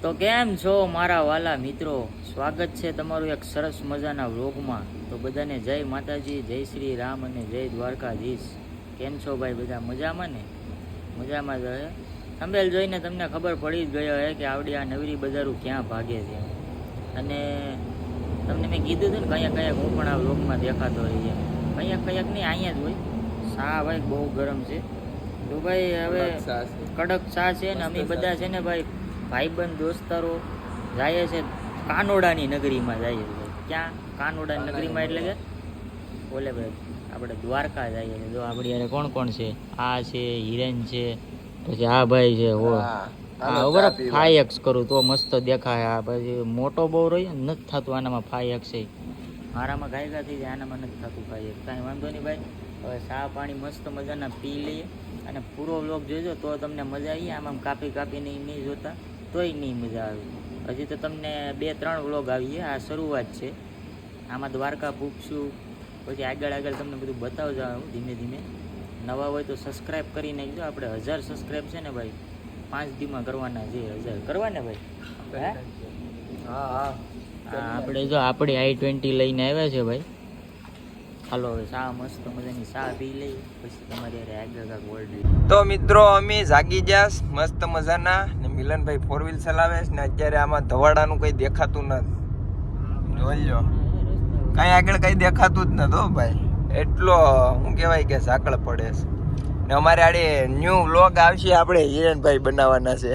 તો કેમ છો મારા વાલા મિત્રો, સ્વાગત છે તમારું એક સરસ મજાના વ્લોગમાં। તો બધાને જય માતાજી, જય શ્રી રામ અને જય દ્વારકાધીશ। કેમ છો ભાઈ, બધા મજામાં ને? મજામાં જ હે। થંબેલ જોઈને તમને ખબર પડી જ ગયો હે કે આવડી આ નવરી બજારું ક્યાં ભાગે છે। અને તમને મેં કીધું હતું ને કયા કયા હું પણ આ વ્લોગમાં દેખાતો રહીએ, કયાક નહીં અહીંયા જ હોય। શા ભાઈ બહુ ગરમ છે તો ભાઈ હવે કડક ચા છે ને અમે બધા છે ને ભાઈ ભાઈબંધ દોસ્તારો જાય છે કાનોડાની નગરીમાં જઈએ છીએ। ક્યાં કાનોડાની નગરીમાં એટલે કે બોલે ભાઈ આપણે દ્વારકા જઈએ છીએ। જો આપણી યારે કોણ કોણ છે? આ છે હિરેન છે, પછી આ ભાઈ છે હો બરાબર 5x કરું તો મસ્ત દેખાય। આ પછી મોટો બહુ રહ્યો ને નથી થતું આનામાં 5x છે, મારામાં ગાયગા થઈ જાય, આનામાં નથી થતું 5x। કાંઈ વાંધો નહીં ભાઈ, હવે ચા પાણી મસ્ત મજાના પી લઈએ અને પૂરો વ્લોગ જોજો તો તમને મજા આવી। આમ કાપીને નહીં જોતા તોય નહીં મજા આવે। હજી તો તમને 2-3 વ્લોગ આવીએ, આ શરૂઆત છે। આમાં દ્વારકા પૂછશું, પછી આગળ તમને બધું બતાવજો ધીમે ધીમે। નવા હોય તો સબસ્ક્રાઈબ કરી નાખજો। આપણે 1000 સબસ્ક્રાઈબ છે ને ભાઈ 5 દીમાં કરવાના છે। 1000 કરવાના ભાઈ? હા આપણે જો આપણી i20 લઈને આવ્યા છે ભાઈ। હાલો હવે ચા મસ્ત મજાની ચા પી લઈ, પછી તમારી આગળ વર્લ્ડ। તો મિત્રો અમે જાગી ગયા મસ્ત મજાના ને મિલનભાઈ 4 વ્હીલ ચલાવે છે ને અત્યારે આમાં ધવાડાનું કઈ દેખાતું નથી, જોઈ લો કઈ આગળ કઈ દેખાતું જ નથી ભાઈ, એટલો શું કહેવાય કે ઝાકળ પડે છે। ને અમારે આડે ન્યૂ વ્લોગ આવશે, આપણે હિરેનભાઈ બનાવવાના છે।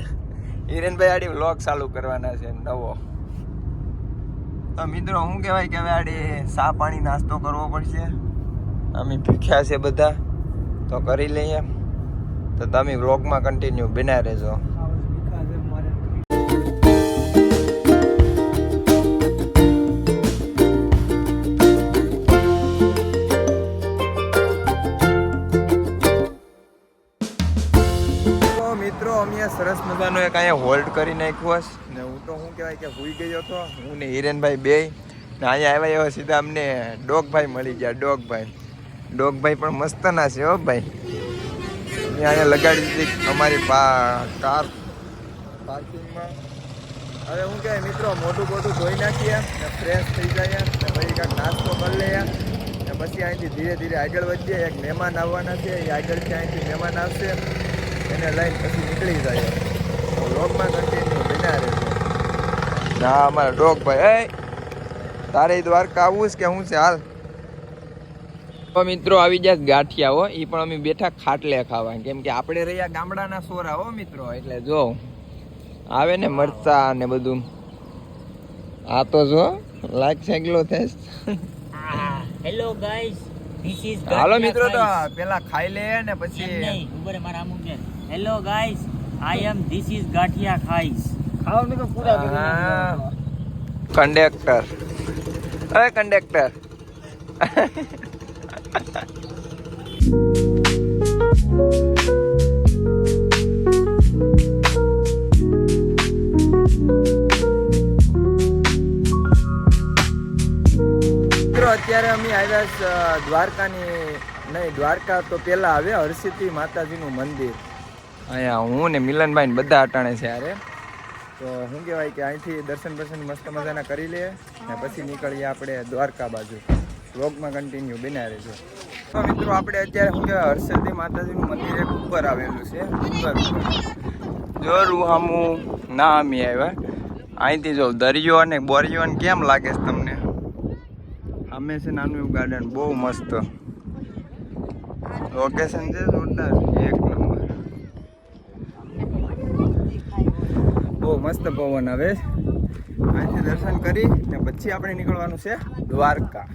હિરેનભાઈ આડી વ્લોગ ચાલુ કરવાના છે નવો। તો મિત્રો શું કહેવાય કે હવે આડે ચા પાણી નાસ્તો કરવો પડશે। અમે ભૂખ્યા છે બધા, તો કરી લઈએ। તો તમે વ્લોગમાં કન્ટિન્યુ બના રહેજો। મિત્રો અમે સરસ મજાનો એક અહીંયા હોલ્ડ કરી નાખ્યો છે ને હું તો શું કહેવાય કે ભૂઈ ગયો હતો, હું ને હિરેનભાઈ બે ને અહીંયા આવ્યા એવા સીધા અમને ડોગભાઈ મળી ગયા। ડોગભાઈ પણ મસ્ત ના છે હો ભાઈ। અહીંયા લગાડી દીધી અમારી કાર પાર્કિંગમાં। હવે શું કહેવાય મિત્રો, મોટું ધોઈ નાખીએ ને ફ્રેશ થઈ જાય ને પછી કાંઈક નાસ્તો કરી લઈએ ને પછી અહીંથી ધીરે ધીરે આગળ વધીએ। એક મહેમાન આવવાના છે, એ આગળથી અહીંથી મહેમાન આવશે, એને લઈને પછી નીકળી જાય। ડોગમાં કન્ટિન્યુ બના રહેશે। ના અમારા ડોગભાઈ, તારે દ્વારકા આવવું છે કે શું છે હાલ? તો મિત્રો આવી જાય ગાંઠિયા હો, એ પણ અમે બેઠા ખાટલે ખાવા, કેમ કે આપણે રહ્યા ગામડાના સોરા હો મિત્રો, એટલે જો આવે ને મરચા ને બધું। આ તો જો લાઈક સેગલો થેસ। હેલો ગાઈસ, ધીસ ઇઝ હાલો મિત્રો તો પેલા ખાઈ લે ને પછી ઉભરે મારા અમુક ને hello guys, I am this is gathiya ખાઈસ। ખાઓ ને તો પૂરા કંડક્ટર, અરે કંડક્ટર અત્યારે અમે આવ્યા દ્વારકા તો પેલા આવે હરસિદ્ધિ માતાજીનું મંદિર। અહીંયા હું ને મિલનભાઈ બધા અટાણે છે યારે। તો શું કહેવાય કે અહીંથી દર્શન મસ્ત મજાના કરી લઈએ ને પછી નીકળીએ આપણે દ્વારકા બાજુ। વ્લોગમાં કન્ટિન્યુ બના રહેજો। તો મિત્રો આપણે અત્યારે શું કહેવાય હરસિદ્ધિ માતાજીનું મંદિર એક ઉપર આવેલું છે, જો રૂહામું ના અમે આવ્યા અહીંથી જો દરિયો અને બોરિયો કેમ લાગે છે તમને? અમે છે નાનું એવું ગાર્ડન, બહુ મસ્ત લોકેશન છે, જોરદાર એક નંબર, બહુ મસ્ત પવન આવે। અહીંથી દર્શન કરી ને પછી આપણે નીકળવાનું છે દ્વારકા।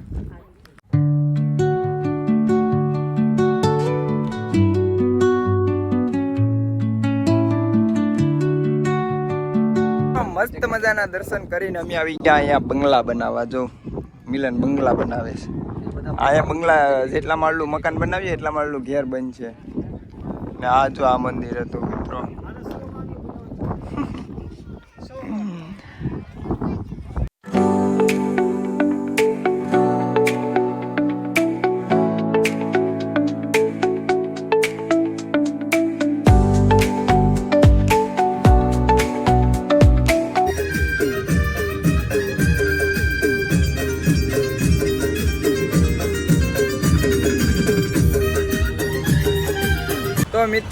મસ્ત મજાના દર્શન કરીને અમે આવી ગયા અહીંયા બંગલા બનાવવા। જો મિલન બંગલા બનાવે છે, અહીંયા બંગલા જેટલા માળનું મકાન બનાવીએ એટલા માળનું ઘેર બનશે। ને આ જો આ મંદિર હતું મિત્રો।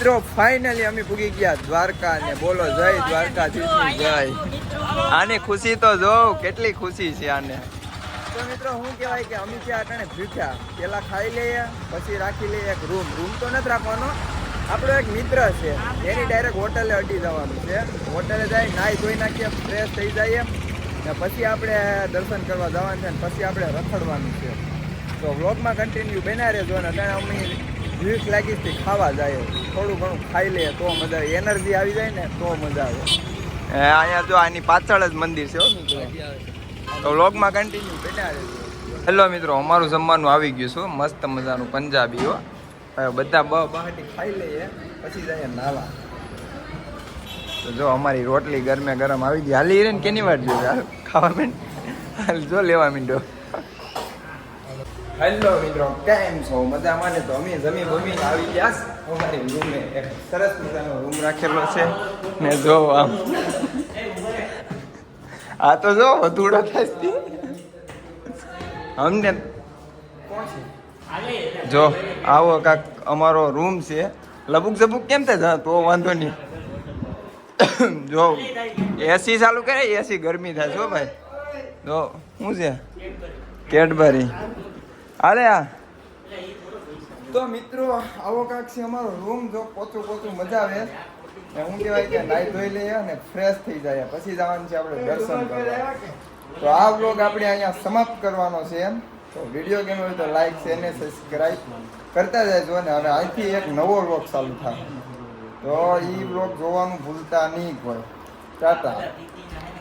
મિત્રો ફાઇનલી અમે પૂગી ગયા દ્વારકા ને બોલો જય દ્વારકાધીશની જય. આની ખુશી તો જો કેટલી ખુશી છે આને. તો મિત્રો શું કહેવાય કે અમે ત્યાં અટાણે ભૂખ્યા પેલા ખાઈ લઈએ પછી રાખી લઈએ એક રૂમ તો નથી રાખવાનો. આપણો એક મિત્ર છે એની ડાયરેક્ટ હોટલે અડી જવાનું છે. હોટલે જાય નાહી ધોઈ નાખીએ ફ્રેશ થઈ જઈએ ને પછી આપણે દર્શન કરવા જવાનું છે ને પછી આપણે રખડવાનું છે. તો વ્લોગમાં કન્ટિન્યુ બન્યા રહેજો ને અત્યારે અમે ભૂખ લાગી હતી ખાવા જાય થોડું ઘણું ખાઈ લઈએ તો મજા આવે એનર્જી આવી જાય ને તો મજા આવે. અહીંયા જો આની પાછળ જ મંદિર છે હો મિત્રો. તો વ્લોગમાં કન્ટિન્યુ બન્યા રહેજો. હેલો મિત્રો અમારું જમવાનું આવી ગયું છે મસ્ત મજાનું પંજાબી હો. હવે બધા બહાટી ખાઈ લઈએ પછી જઈએ નાવા. તો જો અમારી રોટલી ગરમે ગરમ આવી ગઈ. હાલી રે ને કેની વાર જોઈએ ખાવા માંડ જો લેવા માંડો. હેલો મિત્રો કેમ છો મજામાં ને? તો અમે જમી બમીને આવી ગયા અમારી રૂમે. એક સરસ મજાનો રૂમ રાખેલો છે ને જો આમ આ તો જો વધુડો થાય અમને જો આવો કાક અમારો રૂમ છે. લબુક ઝબુક કેમ થાય તો વાંધો નહીં. જો એસી ચાલુ કરે એસી ગરમી થાય છો ભાઈ. જો શું છે કેડબરી અરે આ તો મિત્રો આવો કાંક છે અમારો રૂમ. જો પોચું મજા આવે. શું કહેવાય કે નાઈ ધોઈ લઈએ અને ફ્રેશ થઈ જાય પછી જવાનું છે આપણે દર્શન કરવા. તો આ વ્લોગ આપણે અહીંયા સમાપ્ત કરવાનો છે એમ. તો વિડીયો ગમ્યો હોય તો લાઈક શેર ને સબસ્ક્રાઈબ કરતા જજો ને હવે અહીંથી એક નવો વ્લોગ ચાલુ થાય તો એ વ્લોગ જોવાનું ભૂલતા નહીં કોઈ. ટાટા.